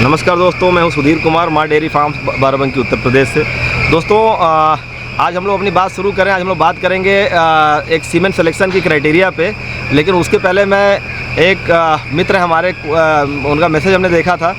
नमस्कार दोस्तों, मैं हूं सुधीर कुमार, माँ डेयरी फार्म बाराबंकी उत्तर प्रदेश से। दोस्तों आज हम लोग अपनी बात शुरू करें। आज हम लोग बात करेंगे एक सीमेंट सिलेक्शन की क्राइटेरिया पे, लेकिन उसके पहले मैं एक मित्र हमारे उनका मैसेज हमने देखा था,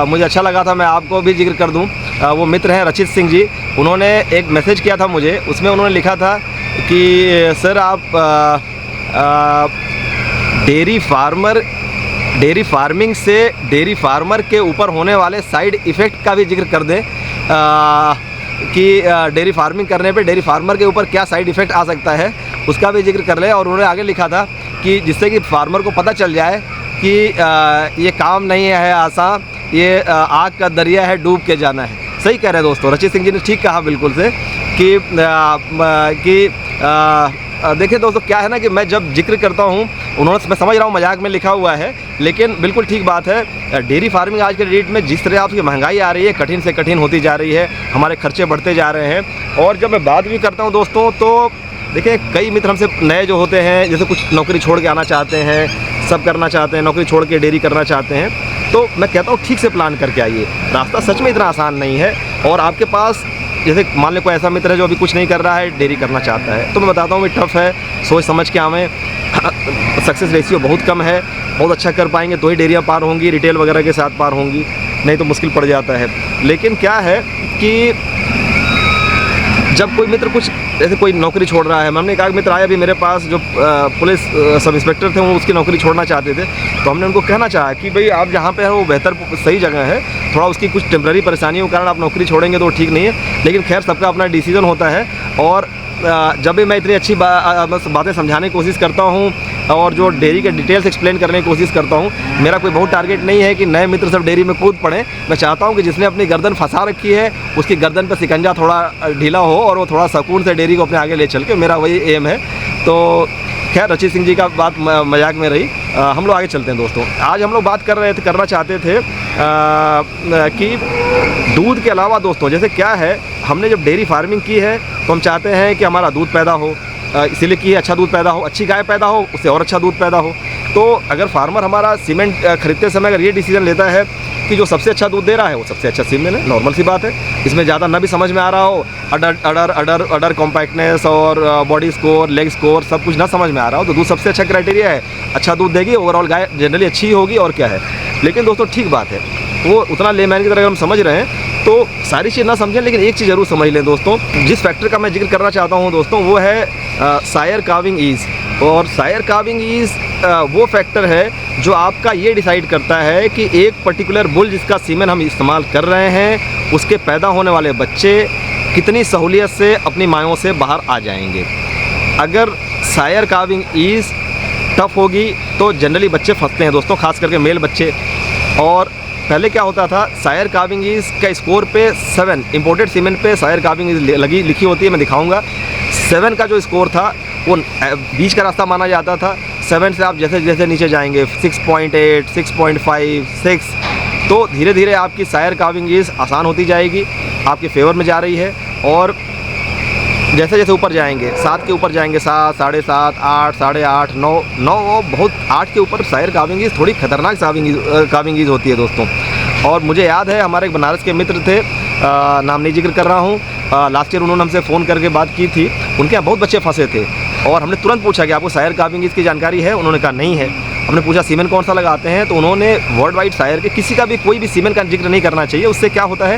मुझे अच्छा लगा था, मैं आपको भी जिक्र कर दूं। वो मित्र हैं रचित सिंह जी। उन्होंने एक मैसेज किया था मुझे, उसमें उन्होंने लिखा था कि सर आप डेयरी फार्मिंग से डेयरी फार्मर के ऊपर होने वाले साइड इफ़ेक्ट का भी जिक्र कर दें कि डेयरी फार्मिंग करने पे डेयरी फार्मर के ऊपर क्या साइड इफ़ेक्ट आ सकता है, उसका भी जिक्र कर लें। और उन्होंने आगे लिखा था कि जिससे कि फार्मर को पता चल जाए कि ये काम नहीं है आसान, ये आग का दरिया है, डूब के जाना है। सही कह रहे हैं दोस्तों, रचित सिंह जी ने ठीक कहा बिल्कुल से कि देखिए दोस्तों, क्या है ना कि मैं जब जिक्र करता हूँ, उन्होंने, मैं समझ रहा हूँ मजाक में लिखा हुआ है, लेकिन बिल्कुल ठीक बात है। डेयरी फार्मिंग आज के डेट में जिस तरह आपकी महंगाई आ रही है, कठिन से कठिन होती जा रही है, हमारे खर्चे बढ़ते जा रहे हैं। और जब मैं बात भी करता हूँ दोस्तों, तो देखिए कई मित्र हमसे नए जो होते हैं, जैसे कुछ नौकरी छोड़ के आना चाहते हैं, सब करना चाहते हैं, नौकरी छोड़ के डेयरी करना चाहते हैं, तो मैं कहता हूँ ठीक से प्लान करके आइए। रास्ता सच में इतना आसान नहीं है। और आपके पास जैसे मान लें कोई ऐसा मित्र है जो अभी कुछ नहीं कर रहा है, डेयरी करना चाहता है, तो मैं बताता हूँ ये टफ़ है, सोच समझ के आवें। सक्सेस रेशियो बहुत कम है, बहुत अच्छा कर पाएंगे तो ही डेयरियाँ पार होंगी, रिटेल वगैरह के साथ पार होंगी, नहीं तो मुश्किल पड़ जाता है। लेकिन क्या है कि जब कोई मित्र कुछ जैसे कोई नौकरी छोड़ रहा है, हमने एक मित्र आया अभी मेरे पास जो पुलिस सब इंस्पेक्टर थे, वो उसकी नौकरी छोड़ना चाहते थे, तो हमने उनको कहना चाहा कि भाई आप जहाँ पे हैं वो बेहतर सही जगह है, थोड़ा उसकी कुछ टेम्प्रेरी परेशानियों के कारण आप नौकरी छोड़ेंगे तो ठीक नहीं है। लेकिन खैर सबका अपना डिसीजन होता है। और जब भी मैं इतनी अच्छी बातें समझाने की कोशिश करता हूँ और जो डेयरी के डिटेल्स एक्सप्लेन करने की कोशिश करता हूँ, मेरा कोई बहुत टारगेट नहीं है कि नए मित्र सब डेयरी में कूद पड़ें। मैं चाहता हूँ कि जिसने अपनी गर्दन फंसा रखी है, उसकी गर्दन पर शिकंजा थोड़ा ढीला हो और वो थोड़ा सुकून से डेयरी को अपने आगे ले चल के, मेरा वही एम है। तो खैर रचित सिंह जी का बात मजाक में रही। हम लोग आगे चलते हैं दोस्तों। आज हम लोग बात करना चाहते थे कि दूध के अलावा दोस्तों, जैसे क्या है, हमने जब डेयरी फार्मिंग की है तो हम चाहते हैं कि हमारा दूध पैदा हो, इसीलिए कि अच्छा दूध पैदा हो, अच्छी गाय पैदा हो, उससे और अच्छा दूध पैदा हो। तो अगर फार्मर हमारा सीमेंट खरीदते समय अगर ये डिसीजन लेता है कि जो सबसे अच्छा दूध दे रहा है वो सबसे अच्छा सीमेंट है, नॉर्मल सी बात है, इसमें ज़्यादा ना भी समझ में आ रहा हो, अडर कॉम्पैक्टनेस और बॉडी स्कोर, लेग स्कोर सब कुछ ना समझ में आ रहा हो, तो दूध सबसे अच्छा क्राइटेरिया है, अच्छा दूध देगी, ओवरऑल गाय जनरली अच्छी होगी, और क्या है। लेकिन दोस्तों ठीक बात है, वो उतना लेमैन की तरह अगर हम समझ रहे हैं तो सारी चीज़ ना समझें, लेकिन एक चीज़ ज़रूर समझ लें दोस्तों। जिस फैक्टर का मैं जिक्र करना चाहता हूँ दोस्तों, वो है सायर काविंग ईज। और सायर काविंग ईज वो फैक्टर है जो आपका ये डिसाइड करता है कि एक पर्टिकुलर बुल जिसका सीमेन हम इस्तेमाल कर रहे हैं, उसके पैदा होने वाले बच्चे कितनी सहूलियत से अपनी मायों से बाहर आ जाएंगे। अगर सायर काविंग ईज टफ होगी तो जनरली बच्चे फंसते हैं दोस्तों, खास करके मेल बच्चे। और पहले क्या होता था, सायर काविंग ईज का स्कोर पे 7, इम्पोर्टेड सीमेंट पे सायर काविंग ईज लिखी होती है, मैं दिखाऊंगा। 7 का जो स्कोर था वो बीच का रास्ता माना जाता था। 7 से आप जैसे जैसे नीचे जाएंगे 6.8, 6.5, 6, तो धीरे धीरे आपकी सायर काविंग ईज आसान होती जाएगी, आपके फेवर में जा रही है। और जैसे जैसे ऊपर जाएंगे, 7 के ऊपर जाएंगे, 7, 7.5, 8, 8.5, 9 बहुत 8 के ऊपर सायर काविंग ईज थोड़ी खतरनाक काविंग ईज होती है दोस्तों। और मुझे याद है हमारे एक बनारस के मित्र थे, नाम नहीं जिक्र कर रहा हूँ, लास्ट ईयर उन्होंने हमसे फ़ोन करके बात की थी, उनके यहाँ बहुत बच्चे फंसे थे। और हमने तुरंत पूछा कि आपको सायर काविंग ईज की जानकारी है? उन्होंने कहा नहीं है। हमने पूछा सीमेंट कौन सा लगाते हैं, तो उन्होंने वर्ल्ड वाइड सायर के किसी का भी कोई भी सीमेंट का जिक्र नहीं करना चाहिए। उससे क्या होता है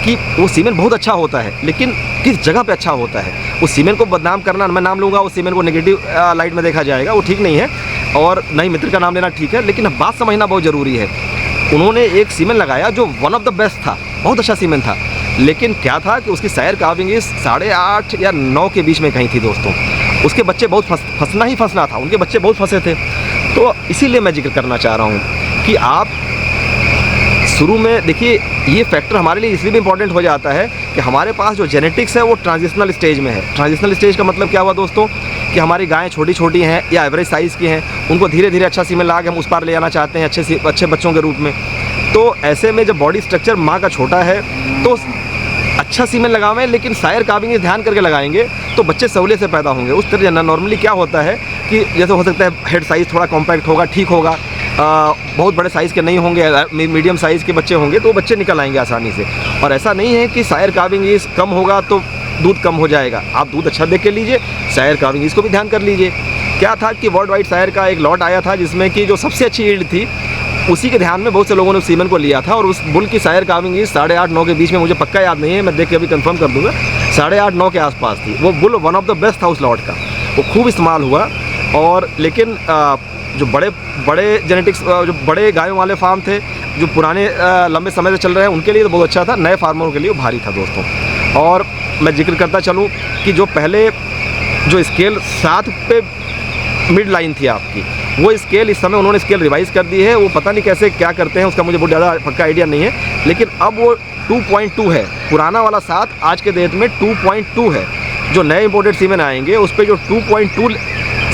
कि वो सीमेंट बहुत अच्छा होता है, लेकिन किस जगह पे अच्छा होता है, उस सीमेंट को बदनाम करना, मैं नाम लूँगा, उस सीमेंट को नेगेटिव लाइट में देखा जाएगा, वो ठीक नहीं है। और नहीं मित्र का नाम लेना ठीक है, लेकिन बात समझना बहुत ज़रूरी है। उन्होंने एक सीमेंट लगाया जो वन ऑफ द बेस्ट था, बहुत अच्छा सीमेंट था, लेकिन क्या था कि उसकी सायर काविंग ईज 8.5 या 9 के बीच में कहीं थी दोस्तों। उसके बच्चे बहुत फंसना था, उनके बच्चे बहुत फंसे थे। तो इसीलिए मैं जिक्र करना चाह रहा हूँ कि आप शुरू में देखिए, ये फैक्टर हमारे लिए इसलिए भी इम्पॉर्टेंट हो जाता है कि हमारे पास जो जेनेटिक्स है वो ट्रांजिशनल स्टेज में है। ट्रांजिशनल स्टेज का मतलब क्या हुआ दोस्तों, कि हमारी गायें छोटी छोटी हैं या एवरेज साइज़ की हैं, उनको धीरे धीरे अच्छा सीमेंट ला के हम उस पार ले आना चाहते हैं अच्छे बच्चों के रूप में। तो ऐसे में जब बॉडी स्ट्रक्चर माँ का छोटा है तो अच्छा सीमेंट लगावें, लेकिन सायर काविंग ध्यान करके लगाएंगे तो बच्चे सहूलियत से पैदा होंगे। उस तरह नॉर्मली क्या होता है कि जैसे हो सकता है हेड साइज़ थोड़ा कॉम्पैक्ट होगा, ठीक होगा, बहुत बड़े साइज़ के नहीं होंगे, मीडियम साइज़ के बच्चे होंगे, तो वो बच्चे निकल आएंगे आसानी से। और ऐसा नहीं है कि शायर कार्विंग ईज कम होगा तो दूध कम हो जाएगा। आप दूध अच्छा देख के लीजिए, शायर कार्विंग ईज को भी ध्यान कर लीजिए। क्या था कि वर्ल्ड वाइड शायर का एक लॉट आया था जिसमें कि जो सबसे अच्छी ईल्ड थी उसी के ध्यान में बहुत से लोगों ने सीमन को लिया था, और उस बुल की शायर कार्विंग ईज 8.5-9 के बीच में, मुझे पक्का याद नहीं है, मैं देख के अभी कंफर्म कर दूंगा, 8.5-9 के आसपास थी। वो bull one of the best था उस लॉट का, वो खूब इस्तेमाल हुआ। और लेकिन जो बड़े जेनेटिक्स, जो बड़े गायों वाले फार्म थे जो पुराने लंबे समय से चल रहे हैं, उनके लिए तो बहुत अच्छा था, नए फार्मरों के लिए वो भारी था दोस्तों। और मैं जिक्र करता चलूँ कि जो पहले जो स्केल 7 पे मिड लाइन थी आपकी, वो स्केल इस समय उन्होंने स्केल रिवाइज़ कर दी है। वो पता नहीं कैसे क्या करते हैं, उसका मुझे बहुत ज़्यादा पक्का आइडिया नहीं है, लेकिन अब वो 2.2 है। पुराना वाला 7 आज के डेट में 2.2 है। जो नए इंपोर्टेड सीमेन आएंगे उस पर जो 2.2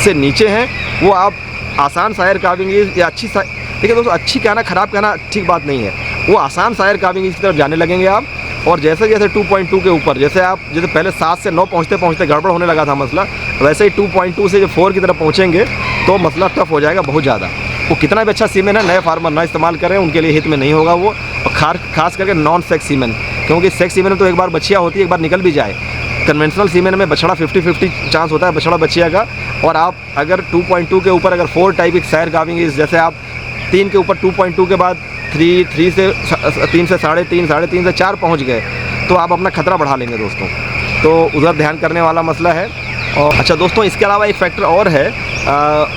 से नीचे हैं वो आप आसान शायर कार्विंग ईज या अच्छी देखिए दोस्तों, अच्छी कहना खराब कहना ठीक बात नहीं है, वो आसान शायर कार्विंग ईज की तरफ जाने लगेंगे आप। और जैसे जैसे 2.2 के ऊपर, जैसे पहले 7 से 9 पहुँचते पहुँचते गड़बड़ होने लगा था मसला, वैसे ही 2.2 से जब 4 की तरफ पहुँचेंगे तो मसला टफ हो जाएगा बहुत ज़्यादा। वो कितना भी अच्छा सीमेन है, नए फार्मर ना इस्तेमाल करें, उनके लिए हित में नहीं होगा वो। और खास करके नॉन सेक्स सीमेन, क्योंकि सेक्स सीमेन में तो एक बार बच्चियाँ होती है, एक बार निकल भी जाए। कन्वेंशनल सीमेन में बछड़ा 50-50 चांस होता है बछड़ा बच्चिया का। और आप अगर 2.2 के ऊपर अगर 4 टाइप की शायर कार्विंग ईज, जैसे आप 3 के ऊपर 2.2 के बाद 3 से 3 से 3.5 से 4 पहुँच गए तो आप अपना खतरा बढ़ा लेंगे दोस्तों। तो उधर ध्यान करने वाला मसला है। और अच्छा दोस्तों, इसके अलावा एक फैक्टर और है,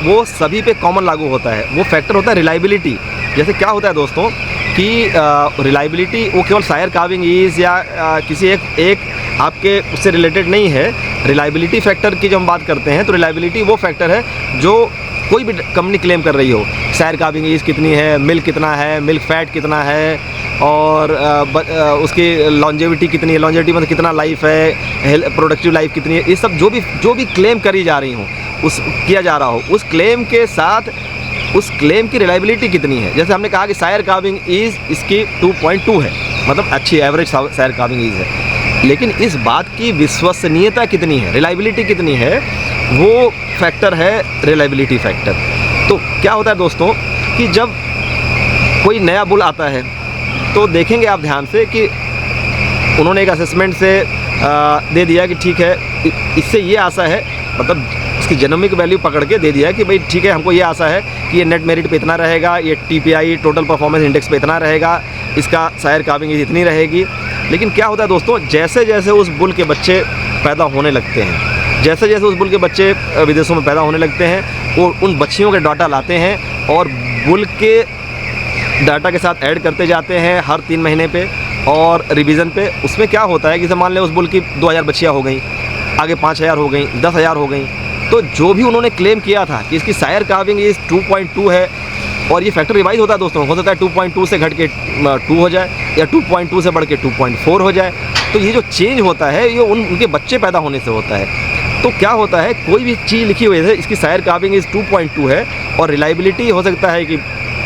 वो सभी पे कॉमन लागू होता है, वो फैक्टर होता है रिलायबिलिटी। जैसे क्या होता है दोस्तों कि रिलायबिलिटी वो केवल शायर कार्विंग ईज या किसी एक आपके उससे रिलेटेड नहीं है। रिलायबिलिटी फैक्टर की जब हम बात करते हैं तो रिलायबिलिटी वो फैक्टर है जो कोई भी कंपनी क्लेम कर रही हो। शायर कार्विंग ईज कितनी है, मिल्क कितना है, मिल्क फैट कितना है, और उसकी लॉन्जेविटी कितनी है, लॉन्जेविटी मतलब कितना लाइफ है, प्रोडक्टिव लाइफ कितनी है, ये सब जो भी क्लेम करी जा रही हो, उस किया जा रहा हो, उस क्लेम के साथ उस क्लेम की रिलायबिलिटी कितनी है। जैसे हमने कहा कि शायर कार्विंग ईज इसकी 2.2 है, मतलब अच्छी एवरेज शायर कार्विंग ईज है, लेकिन इस बात की विश्वसनीयता कितनी है, रिलायबिलिटी कितनी है, वो फैक्टर है रिलायबिलिटी फैक्टर। तो क्या होता है दोस्तों कि जब कोई नया बुल आता है तो देखेंगे आप ध्यान से कि उन्होंने एक असेसमेंट से दे दिया कि ठीक है, इससे ये आशा है, मतलब उसकी जेनोमिक वैल्यू पकड़ के दे दिया कि भाई ठीक है, हमको ये आशा है कि ये नेट मेरिट पे इतना रहेगा, ये TPI टोटल परफॉर्मेंस इंडेक्स पे इतना रहेगा, इसका शायर कार्विंग ईज इतनी रहेगी। लेकिन क्या होता है दोस्तों, जैसे जैसे उस बुल के बच्चे पैदा होने लगते हैं, जैसे जैसे उस बुल के बच्चे विदेशों में पैदा होने लगते हैं, वो उन बच्चियों के डाटा लाते हैं और बुल के डाटा के साथ ऐड करते जाते हैं हर 3 महीने पे और रिवीजन पे। उसमें क्या होता है कि मान लें उस बुल की 2000 बच्चियाँ हो गई, आगे 5000 हो गई, 10,000 हो गई, तो जो भी उन्होंने क्लेम किया था कि इसकी शायर कार्विंग ईज 2.2 है, और ये फैक्टर रिवाइज होता है दोस्तों, हो सकता है 2.2 से घट के 2 हो जाए या 2.2 से बढ़ के 2.4 हो जाए। तो ये जो चेंज होता है ये उनके बच्चे पैदा होने से होता है। तो क्या होता है, कोई भी चीज़ लिखी हुई है इसकी शायर कार्विंग ईज 2.2 है और रिलायबिलिटी हो सकता है कि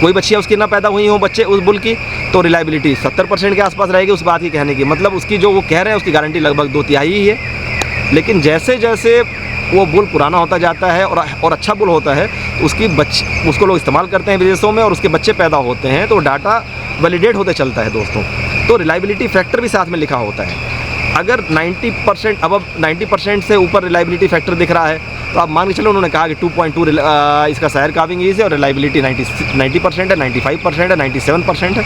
कोई बच्चियाँ उसकी ना पैदा हुई हों बच्चे उस बुल की, तो रिलायबिलिटी 70% के आसपास रहेगी उस बात की कहने की, मतलब उसकी जो वो कह रहे हैं उसकी गारंटी लगभग 2/3 ही है। लेकिन जैसे जैसे वो बुल पुराना होता जाता है और अच्छा बुल होता है तो उसको लोग इस्तेमाल करते हैं विदेशों में और उसके बच्चे पैदा होते हैं, तो डाटा वैलिडेट होते चलता है दोस्तों। तो रिलायबिलिटी फैक्टर भी साथ में लिखा होता है। अगर 90% अब 90% से ऊपर रिलायबिलिटी फैक्टर दिख रहा है तो आप मान के चलो उन्होंने कहा कि 2.2 इसका शायर कार्विंग ईज है और रिलायबिलिटी 90% है, 95% है, 97% है,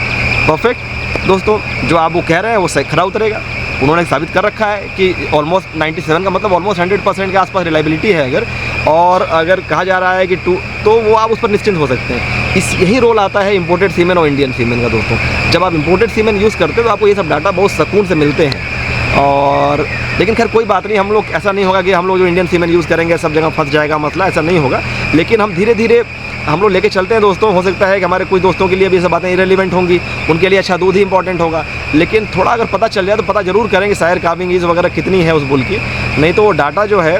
परफेक्ट दोस्तों। जो आप वो कह रहे हैं वो सही खरा उतरेगा। उन्होंने साबित कर रखा है कि ऑलमोस्ट 97 का मतलब ऑलमोस्ट 100% के आसपास रिलायबिलिटी है अगर, और अगर कहा जा रहा है कि 2, तो वो आप उस पर निश्चिंत हो सकते हैं। यही रोल आता है इंपोर्टेड सीमेन और इंडियन सीमेन का दोस्तों। जब आप इंपोर्टेड सीमेन यूज़ करते हैं तो आपको ये सब डाटा बहुत सुकून से मिलते हैं। और लेकिन खैर कोई बात नहीं, हम लोग ऐसा नहीं होगा कि हम लोग जो इंडियन सीमेन यूज़ करेंगे सब जगह फंस जाएगा मसला, ऐसा नहीं होगा। लेकिन हम धीरे धीरे हम लोग लेके चलते हैं दोस्तों। हो सकता है कि हमारे कुछ दोस्तों के लिए भी ये सब बातें इरेलीवेंट होंगी, उनके लिए अच्छा दूध ही इंपॉर्टेंट होगा, लेकिन थोड़ा अगर पता चल जाए तो पता ज़रूर करेंगे शायर कार्विंग ईज वगैरह कितनी है उस बुल की, नहीं तो वो डाटा जो है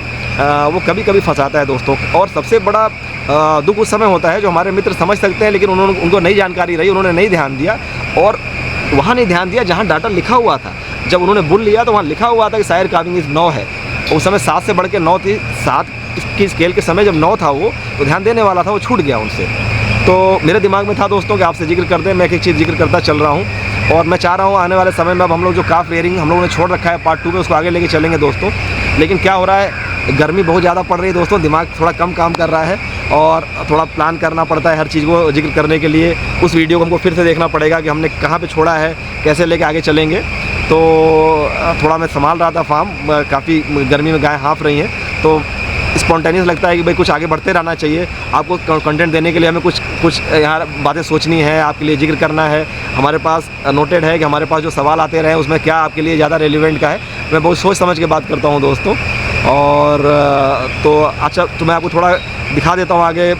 वो कभी कभी फंसाता है दोस्तों। और सबसे बड़ा दुख उस समय होता है जो हमारे मित्र समझ सकते हैं लेकिन उनको नई जानकारी रही, उन्होंने नहीं ध्यान दिया, और वहाँ नहीं ध्यान दिया जहाँ डाटा लिखा हुआ था। जब उन्होंने बुल लिया तो वहाँ लिखा हुआ था कि शायर कार्विंग ईज 9 है, उस समय 7 से बढ़ के 9 थी। 7 की स्केल के समय जब 9 था वो तो ध्यान देने वाला था, वो छूट गया उनसे। तो मेरे दिमाग में था दोस्तों कि आपसे जिक्र कर दें, मैं एक चीज़ जिक्र करता चल रहा हूँ और मैं चाह रहा हूँ आने वाले समय में अब हम लोग जो काफ रेयरिंग हम लोगों ने छोड़ रखा है पार्ट 2 में, उसको आगे लेके चलेंगे दोस्तों। लेकिन क्या हो रहा है, गर्मी बहुत ज़्यादा पड़ रही है दोस्तों, दिमाग थोड़ा कम काम कर रहा है और थोड़ा प्लान करना पड़ता है हर चीज़ को जिक्र करने के लिए। उस वीडियो को हमको फिर से देखना पड़ेगा कि हमने कहाँ पर छोड़ा है, कैसे लेके आगे चलेंगे। तो थोड़ा मैं संभाल रहा था फार्म, काफ़ी गर्मी में गाय हाँफ रही हैं, तो स्पॉन्टेनियस लगता है कि भाई कुछ आगे बढ़ते रहना चाहिए। आपको कंटेंट देने के लिए हमें कुछ यहाँ बातें सोचनी है, आपके लिए जिक्र करना है। हमारे पास नोटेड है कि हमारे पास जो सवाल आते रहे उसमें क्या आपके लिए ज़्यादा रेलिवेंट का है। मैं बहुत सोच समझ के बात करता हूँ दोस्तों। और तो अच्छा, तो मैं आपको थोड़ा दिखा देता हूँ आगे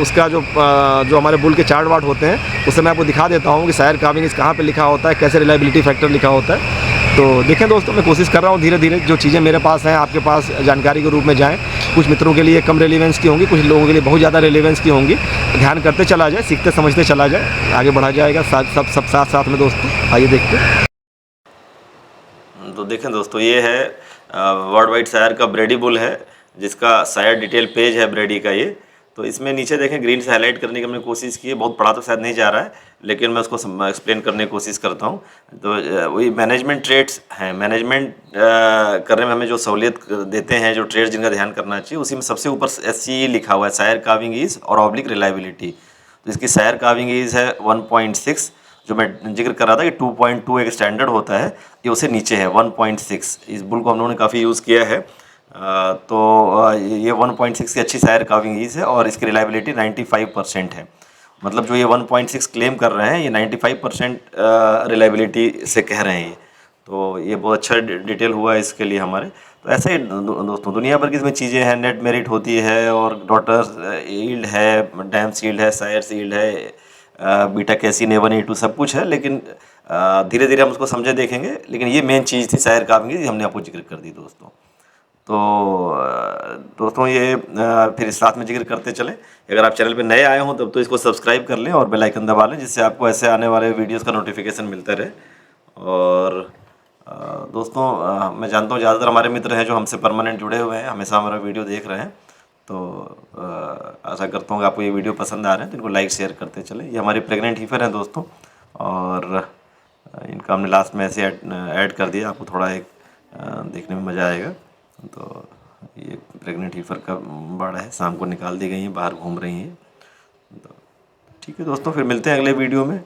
उसका जो हमारे बुल के चार्ट वार्ट होते हैं उससे मैं आपको दिखा देता हूँ कि सायर कार्विंग इस कहाँ पे लिखा होता है, कैसे रिलायबिलिटी फैक्टर लिखा होता है। तो देखें दोस्तों, मैं कोशिश कर रहा हूँ धीरे धीरे जो चीज़ें मेरे पास हैं आपके पास जानकारी के रूप में जाएँ। कुछ मित्रों के लिए कम रेलिवेंस की होंगी, कुछ लोगों के लिए बहुत ज़्यादा रेलिवेंस की होंगी। ध्यान करते चला जाए, सीखते समझते चला जाए, आगे बढ़ा जाएगा सब साथ में दोस्तों। आइए देखते हैं। तो देखें दोस्तों, ये है वर्ल्ड वाइड सायर का ब्रेडी बुल है, जिसका सायर डिटेल पेज है ब्रेडी का ये। तो इसमें नीचे देखें ग्रीन से हाईलाइट करने की हमने कोशिश की है। बहुत बड़ा तो शायद नहीं जा रहा है, लेकिन मैं उसको एक्सप्लेन करने की कोशिश करता हूँ। तो वही मैनेजमेंट ट्रेड्स हैं, मैनेजमेंट करने में हमें जो सहूलियत देते हैं, जो ट्रेड्स जिनका ध्यान करना चाहिए, उसी में सबसे ऊपर SCE लिखा हुआ है, सायर कार्विंग ईज और ऑब्लिक रिलायबिलिटी। तो इसकी सायर कार्विंग ईज है 1.6, जो मैं जिक्र कर रहा था कि 2.2 एक स्टैंडर्ड होता है, ये उससे नीचे है 1.6। इस बुल को हम लोगों ने काफ़ी यूज़ किया है। तो ये 1.6 की अच्छी सायर कार्विंग ईज है और इसकी रिलायबिलिटी 95% है। मतलब जो ये 1.6 क्लेम कर रहे हैं, ये 95% रिलायबिलिटी से कह रहे हैं ये। तो ये बहुत अच्छा डिटेल हुआ है इसके लिए हमारे। तो ऐसे ही दोस्तों दुनिया भर की इसमें चीज़ें हैं, नेट मेरिट होती है और डॉटर यील्ड है, डैम सील्ड है, सायर सील्ड है, बीटा कैसीन A1 A2 सब कुछ है। लेकिन धीरे धीरे हम उसको समझे देखेंगे। लेकिन ये मेन चीज़ थी सायर कार्विंग, हमने आपको जिक्र कर दी दोस्तों। तो दोस्तों ये फिर इस साथ में जिक्र करते चलें। अगर आप चैनल पे नए आए हों तब तो इसको सब्सक्राइब कर लें और बेल आइकन दबा लें, जिससे आपको ऐसे आने वाले वीडियोस का नोटिफिकेशन मिलता रहे। और दोस्तों मैं जानता हूँ ज़्यादातर हमारे मित्र हैं जो हमसे परमानेंट जुड़े हुए हैं, हमेशा हमारा वीडियो देख रहे हैं। तो आशा करता हूँ कि आपको ये वीडियो पसंद आ रहे हैं, तो इनको लाइक शेयर करते चलें। ये हमारे प्रेग्नेंट हीफर हैं दोस्तों, और इनका हमने लास्ट में ऐसे ऐड कर दिया, आपको थोड़ा एक देखने में मज़ा आएगा। तो ये प्रेग्नेंट हीफर का बाड़ा है, शाम को निकाल दी गई हैं, बाहर घूम रही हैं। तो ठीक है दोस्तों, फिर मिलते हैं अगले वीडियो में।